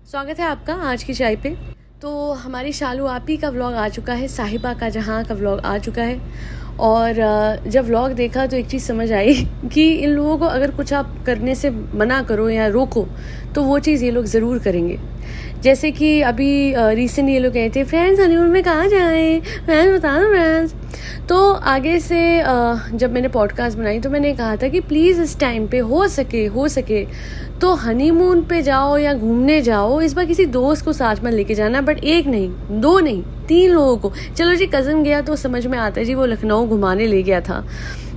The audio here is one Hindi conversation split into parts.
स्वागत है आपका आज की चाय पे। तो हमारी शालू आपी का व्लॉग आ चुका है, साहिबा का जहाँ का व्लॉग आ चुका है। और जब व्लॉग देखा तो एक चीज़ समझ आई कि इन लोगों को अगर कुछ आप करने से मना करो या रोको तो वो चीज़ ये लोग ज़रूर करेंगे। जैसे कि अभी रिसेंट ये लोग कहे थे फ्रेंड्स हनीमून में कहाँ जाएं, फ्रेंड्स बता दो फ्रेंड्स। तो आगे से जब मैंने पॉडकास्ट बनाई तो मैंने कहा था कि प्लीज़ इस टाइम पे हो सके तो हनीमून पे जाओ या घूमने जाओ, इस बार किसी दोस्त को साथ में लेके जाना, बट एक नहीं, दो नहीं, 3 लोगों को। चलो जी कज़न गया तो समझ में आता है जी, वो लखनऊ घुमाने ले गया था,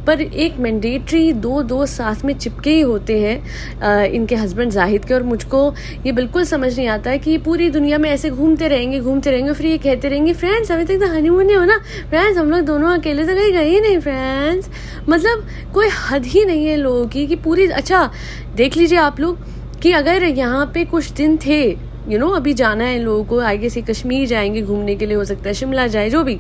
पर एक मैंडेटरी 2 दोस्त साथ में चिपके ही होते हैं इनके हस्बैंड जाहिद के। और मुझको ये बिल्कुल समझ नहीं आता है कि पूरी दुनिया में ऐसे घूमते रहेंगे फिर ये कहते रहेंगे फ्रेंड्स अभी तक तो हनीमून नहीं हो ना, फ्रेंड्स हम लोग दोनों अकेले तो कहीं गए ही नहीं फ्रेंड्स। मतलब कोई हद ही नहीं है लोगों की कि पूरी। अच्छा देख लीजिए आप लोग कि अगर यहाँ पे कुछ दिन थे अभी जाना है इन लोगों को, आगे से कश्मीर जाएंगे घूमने के लिए, हो सकता है शिमला जाए, जो भी,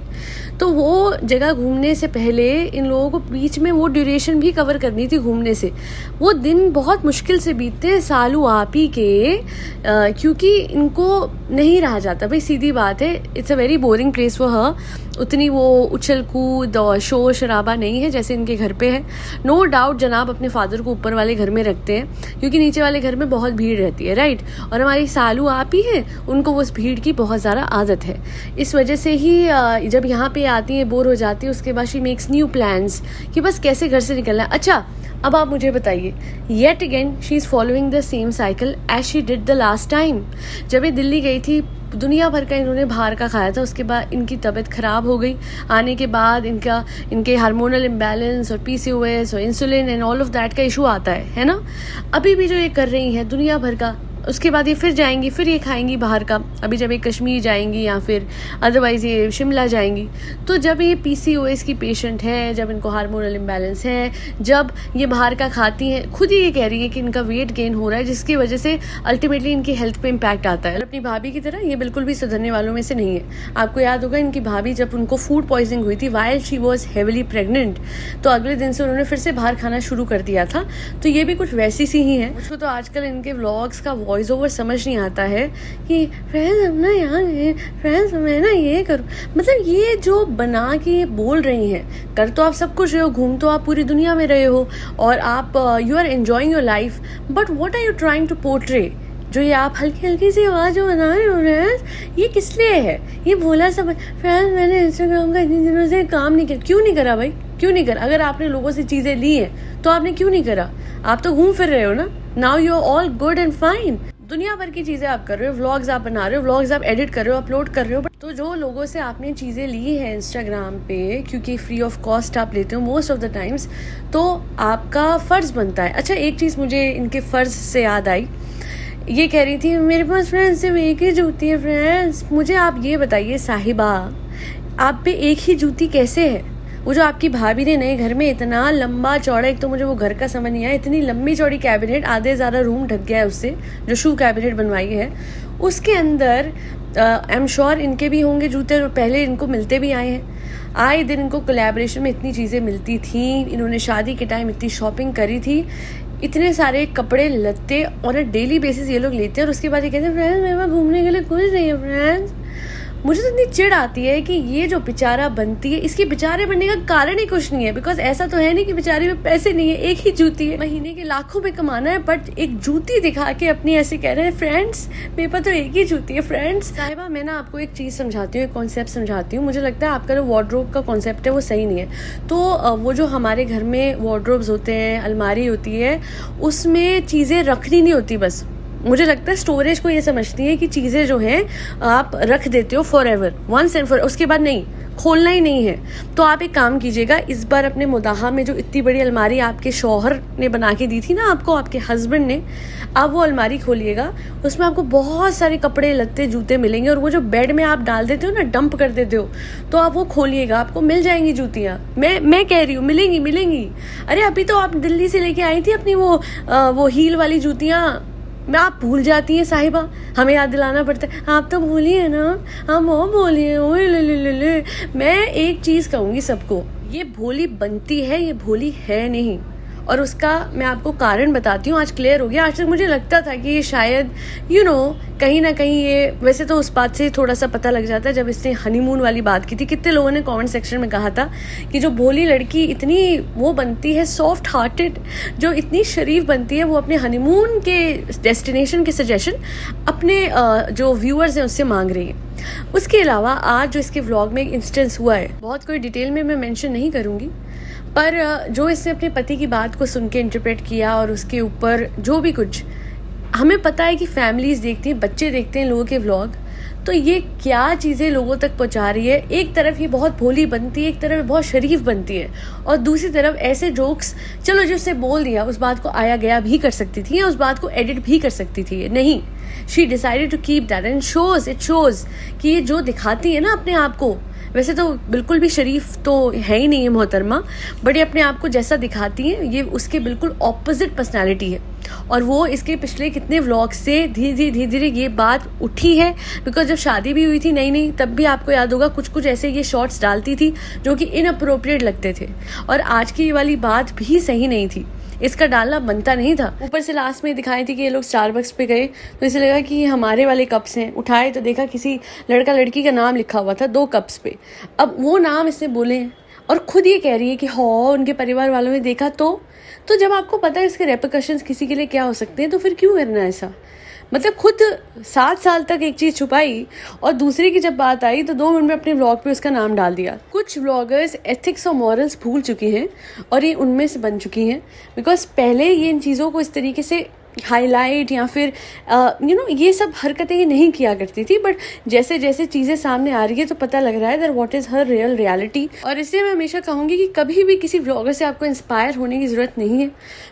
तो वो जगह घूमने से पहले इन लोगों को बीच में वो ड्यूरेशन भी कवर करनी थी घूमने से। वो दिन बहुत मुश्किल से बीतते हैं सालू आपी के क्योंकि इनको नहीं रहा जाता। भाई सीधी बात है, it's a very boring place for her. उतनी वो उछल कूद और शोर शराबा नहीं है जैसे इनके घर पे है। नो डाउट जनाब अपने फादर को ऊपर वाले घर में रखते हैं क्योंकि नीचे वाले घर में बहुत भीड़ रहती है, राइट। और हमारी सालू आप ही है, उनको वो उस भीड़ की बहुत ज़्यादा आदत है। इस वजह से ही जब यहाँ पे आती है बोर हो जाती है, उसके बाद शी मेक्स न्यू प्लान्स कि बस कैसे घर से निकलना है। अच्छा अब आप मुझे बताइए, yet again she is following the same cycle as she did the last time. जब ये दिल्ली गई थी दुनिया भर का इन्होंने बाहर का खाया था, उसके बाद इनकी तबीयत ख़राब हो गई। आने के बाद इनके हार्मोनल इम्बैलेंस और PCOS और insulin and all of that का इशू आता है ना। अभी भी जो ये कर रही हैं दुनिया भर का, उसके बाद ये फिर जाएंगी, फिर ये खाएंगी बाहर का। अभी जब ये कश्मीर जाएंगी या फिर अदरवाइज़ ये शिमला जाएंगी, तो जब ये PCOS की पेशेंट है, जब इनको हार्मोनल इम्बैलेंस है, जब ये बाहर का खाती हैं, खुद ही ये कह रही है कि इनका वेट गेन हो रहा है जिसकी वजह से अल्टीमेटली इनकी हेल्थ पे इम्पैक्ट आता है। अपनी भाभी की तरह ये बिल्कुल भी सुधरने वालों में से नहीं है। आपको याद होगा इनकी भाभी जब उनको फूड पॉइजनिंग हुई थी while she was heavily pregnant, तो अगले दिन से उन्होंने फिर से बाहर खाना शुरू कर दिया था। तो ये भी कुछ वैसी सी ही है। मुझको तो आजकल इनके व्लॉग्स का वॉइस ओवर समझ नहीं आता है कि फ्रेंड्स हम ना यहाँ गए, फ्रेंड्स मैं ना ये करूँ। मतलब ये जो बना के बोल रही हैं, कर तो आप सब कुछ रहे हो, घूम तो आप पूरी दुनिया में रहे हो और आप you are enjoying your life, but what are you trying to portray? जो ये आप हल्की हल्की सी आवाज़ जो बना रहे हो फ्रेंड्स, ये किस लिए है? ये भोला सब फ्रेंड्स मैंने इंस्टाग्राम का इतने दिनों से काम नहीं किया। क्यों नहीं करा भाई, क्यों नहीं करा? अगर आपने लोगों से चीज़ें ली हैं तो आपने क्यों नहीं करा? आप तो घूम फिर रहे हो ना। Now you are all good and fine. दुनिया भर की चीज़ें आप कर रहे हो, व्लॉग्स आप बना रहे हो, व्लॉग्स आप एडिट कर रहे हो, अपलोड कर रहे हो। तो जो लोगों से आपने चीज़ें ली हैं इंस्टाग्राम पे, क्योंकि फ्री ऑफ कॉस्ट आप लेते हो मोस्ट ऑफ द टाइम्स, तो आपका फ़र्ज़ बनता है। अच्छा एक चीज़ मुझे इनके फ़र्ज़ से याद आई, ये कह रही थी मेरे पास फ्रेंड्स सिर्फ एक ही जूती है। फ्रेंड्स मुझे आप ये बताइए साहिबा, आप पे एक ही जूती कैसे है? वो जो आपकी भाभी ने नए घर में इतना लंबा चौड़ा, एक तो मुझे वो घर का समझ नहीं आया, इतनी लंबी चौड़ी कैबिनेट, आधे ज़्यादा रूम ढक गया है उससे, जो शू कैबिनेट बनवाई है उसके अंदर आई एम श्योर इनके भी होंगे जूते, पहले इनको मिलते भी आए हैं। आए दिन इनको कोलैबोरेशन में इतनी चीज़ें मिलती थी, इन्होंने शादी के टाइम इतनी शॉपिंग करी थी, इतने सारे कपड़े लत्ते और डेली बेसिस ये लोग लेते हैं। और उसके बाद ये कहते हैं फ्रेंड्स मेरे पास घूमने के लिए कुछ नहीं है। फ्रेंड्स मुझे तो इतनी चिढ़ आती है कि ये जो बेचारा बनती है, इसके बेचारे बनने का कारण ही कुछ नहीं है। बिकॉज ऐसा तो है नहीं कि बेचारे में पैसे नहीं है, एक ही जूती है, महीने के लाखों में कमाना है, बट एक जूती दिखा के अपनी ऐसे कह रहे हैं फ्रेंड्स मेरे पास तो एक ही जूती है। फ्रेंड्स साहिबा मैं ना आपको एक चीज़ समझाती हूँ, एक कॉन्सेप्ट समझाती हूँ। मुझे लगता है आपका जो वार्डरोब का कॉन्सेप्ट है वो सही नहीं है। तो वो जो हमारे घर में वार्डरोब्स होते हैं, अलमारी होती है, उसमें चीज़ें रखनी नहीं होती। बस मुझे लगता है स्टोरेज को ये समझती है कि चीज़ें जो हैं आप रख देते हो forever, once and for, उसके बाद नहीं, खोलना ही नहीं है। तो आप एक काम कीजिएगा, इस बार अपने मुदाहा में जो इतनी बड़ी अलमारी आपके शौहर ने बना के दी थी ना आपको, आपके हस्बैंड ने, आप वो अलमारी खोलिएगा, उसमें आपको बहुत सारे कपड़े लत्ते जूते मिलेंगे। और वो जो बेड में आप डाल देते हो ना, डंप कर देते हो, तो आप वो खोलिएगा, आपको मिल जाएंगी जूतियाँ। मैं कह रही हूँ मिलेंगी। अरे अभी तो आप दिल्ली से लेके आई थी अपनी वो हील वाली जूतियाँ, मैं आप भूल जाती हैं साहिबा, हमें याद दिलाना पड़ता है। आप तो भूलिए ना, हम वो बोलिए। ओए ले। मैं एक चीज़ कहूँगी सबको, ये भोली बनती है, ये भोली है नहीं। और उसका मैं आपको कारण बताती हूँ। आज क्लियर हो गया। आज तक मुझे लगता था कि ये शायद कहीं ना कहीं ये, वैसे तो उस बात से थोड़ा सा पता लग जाता है जब इसने हनीमून वाली बात की थी। कितने लोगों ने कमेंट सेक्शन में कहा था कि जो भोली लड़की इतनी वो बनती है, सॉफ्ट हार्टेड, जो इतनी शरीफ बनती है, वो अपने हनीमून के डेस्टिनेशन के सजेशन अपने जो व्यूअर्स हैं उससे मांग रही है। उसके अलावा आज जो इसके व्लॉग में एक इंस्टेंस हुआ है, बहुत कोई डिटेल में मैं मेंशन नहीं करूँगी, पर जो इसने अपने पति की बात को सुन के इंटरप्रेट किया और उसके ऊपर जो भी कुछ, हमें पता है कि फैमिलीज देखती हैं, बच्चे देखते हैं लोगों के व्लॉग, तो ये क्या चीज़ें लोगों तक पहुंचा रही है। एक तरफ ये बहुत भोली बनती है, एक तरफ बहुत शरीफ बनती है, और दूसरी तरफ ऐसे जोक्स, चलो जो उसने बोल दिया उस बात को आया गया भी कर सकती थी या उस बात को एडिट भी कर सकती थी। नहीं, she decided to keep that and it shows कि ये जो दिखाती है ना अपने आप को, वैसे तो बिल्कुल भी शरीफ तो है ही नहीं है मोहतरमा, बट ये अपने आप को जैसा दिखाती है ये उसके बिल्कुल ऑपोजिट पर्सनालिटी है। और वो इसके पिछले कितने व्लॉग से धीरे धीरे ये बात उठी है, बिकॉज जब शादी भी हुई थी नई तब भी आपको याद होगा कुछ ऐसे ये शॉर्ट्स डालती थी जो कि इनअप्रोप्रिएट लगते थे, और आज की ये वाली बात भी सही नहीं थी, इसका डालना बनता नहीं था। ऊपर से लास्ट में दिखाई थी कि ये लोग स्टारबक्स पे गए तो इसे लगा कि ये हमारे वाले कप्स हैं, उठाए तो देखा किसी लड़का लड़की का नाम लिखा हुआ था 2 कप्स पे। अब वो नाम इसने बोले हैं और खुद ये कह रही है कि हाँ उनके परिवार वालों ने देखा, तो जब आपको पता है इसके रेपरकशंस किसी के लिए क्या हो सकते हैं, तो फिर क्यों करना ऐसा। मतलब खुद 7 साल तक एक चीज़ छुपाई और दूसरे की जब बात आई तो 2 मिनट में अपने व्लॉग पे उसका नाम डाल दिया। कुछ व्लॉगर्स एथिक्स और मॉरल्स भूल चुकी हैं और ये उनमें से बन चुकी हैं, बिकॉज पहले ये इन चीज़ों को इस तरीके से हाईलाइट या फिर ये सब हरकतें ये नहीं किया करती थी, बट जैसे जैसे चीज़ें सामने आ रही है तो पता लग रहा है that what is her real reality. और इसलिए मैं हमेशा कहूँगी कि कभी भी किसी व्लॉगर से आपको इंस्पायर होने की ज़रूरत नहीं है,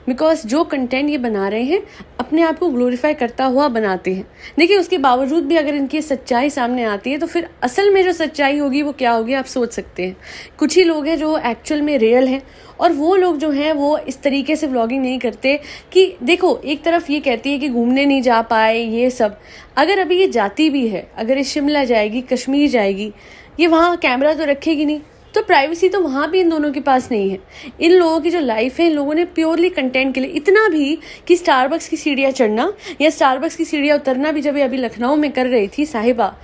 बिकॉज जो कंटेंट ये बना रहे हैं अपने आप को ग्लोरीफाई करता हुआ बनाते हैं। देखिए उसके बावजूद भी अगर इनकी सच्चाई सामने आती है तो फिर असल में जो सच्चाई होगी वो क्या होगी आप सोच सकते हैं। कुछ ही लोग हैं जो एक्चुअल में रियल हैं, और वो लोग जो हैं वो इस तरीके से व्लॉगिंग नहीं करते कि देखो एक तरफ ये कहती है कि घूमने नहीं जा पाए ये सब, अगर अभी ये जाती भी है, अगर ये शिमला जाएगी, कश्मीर जाएगी, ये वहाँ कैमरा तो रखेगी नहीं, तो प्राइवेसी तो वहाँ भी इन दोनों के पास नहीं है। इन लोगों की जो लाइफ है, इन लोगों ने प्योरली कंटेंट के लिए, इतना भी कि स्टारबक्स की सीढ़ियाँ चढ़ना या स्टारबक्स की सीढ़ियाँ उतरना भी जब अभी लखनऊ में कर रही थी साहिबा,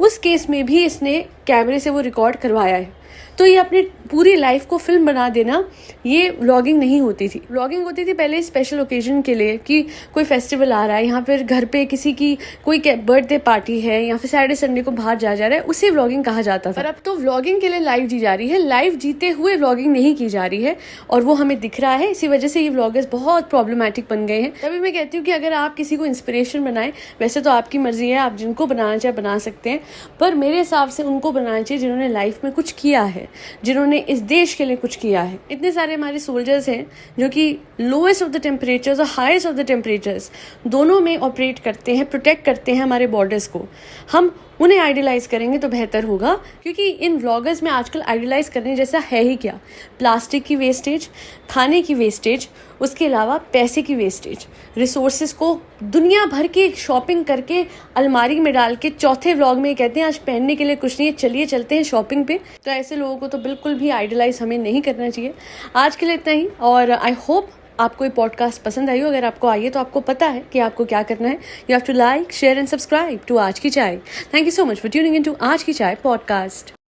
उस केस में भी इसने कैमरे से वो रिकॉर्ड करवाया है। तो ये अपनी पूरी लाइफ को फिल्म बना देना, ये व्लॉगिंग नहीं होती थी। व्लॉगिंग होती थी पहले स्पेशल ओकेजन के लिए कि कोई फेस्टिवल आ रहा है, यहाँ फिर घर पे किसी की कोई बर्थडे पार्टी है या फिर सैटरडे संडे को बाहर जा रहा है, उसे व्लॉगिंग कहा जाता था। पर अब तो व्लॉगिंग के लिए लाइव जी जा रही है, लाइव जीते हुए व्लॉगिंग नहीं की जा रही है, और वो हमें दिख रहा है। इसी वजह से ये व्लॉगर्स बहुत प्रॉब्लमैटिक बन गए हैं। तभी मैं कहती हूँ कि अगर आप किसी को इंस्पिरेशन बनाएं, वैसे तो आपकी मर्जी है, आप जिनको बनाना चाहे बना सकते हैं, पर मेरे हिसाब से उनको बनाना चाहिए जिन्होंने लाइफ में कुछ किया है, जिन्होंने इस देश के लिए कुछ किया है। इतने सारे हमारे सोल्जर्स हैं जो कि लोएस्ट ऑफ द टेम्परेचर्स और हाईएस्ट ऑफ द टेम्परेचर्स दोनों में ऑपरेट करते हैं, प्रोटेक्ट करते हैं हमारे बॉर्डर्स को। हम उन्हें आइडियलाइज करेंगे तो बेहतर होगा, क्योंकि इन व्लॉगर्स में आजकल आइडियलाइज करने जैसा है ही क्या। प्लास्टिक की वेस्टेज, खाने की वेस्टेज, उसके अलावा पैसे की वेस्टेज, रिसोर्सेज को दुनिया भर की शॉपिंग करके अलमारी में डाल के चौथे व्लॉग में कहते हैं आज पहनने के लिए कुछ नहीं है, चलिए चलते हैं शॉपिंग पे। तो ऐसे लोगों को तो बिल्कुल भी आइडियलाइज हमें नहीं करना चाहिए। आज के लिए इतना ही, और आई होप आपको ये पॉडकास्ट पसंद आई हो। अगर आपको आई है तो आपको पता है कि आपको क्या करना है। You have to like, share and subscribe to Aaj Ki Chai. Thank you so much for tuning in to Aaj Ki चाय पॉडकास्ट।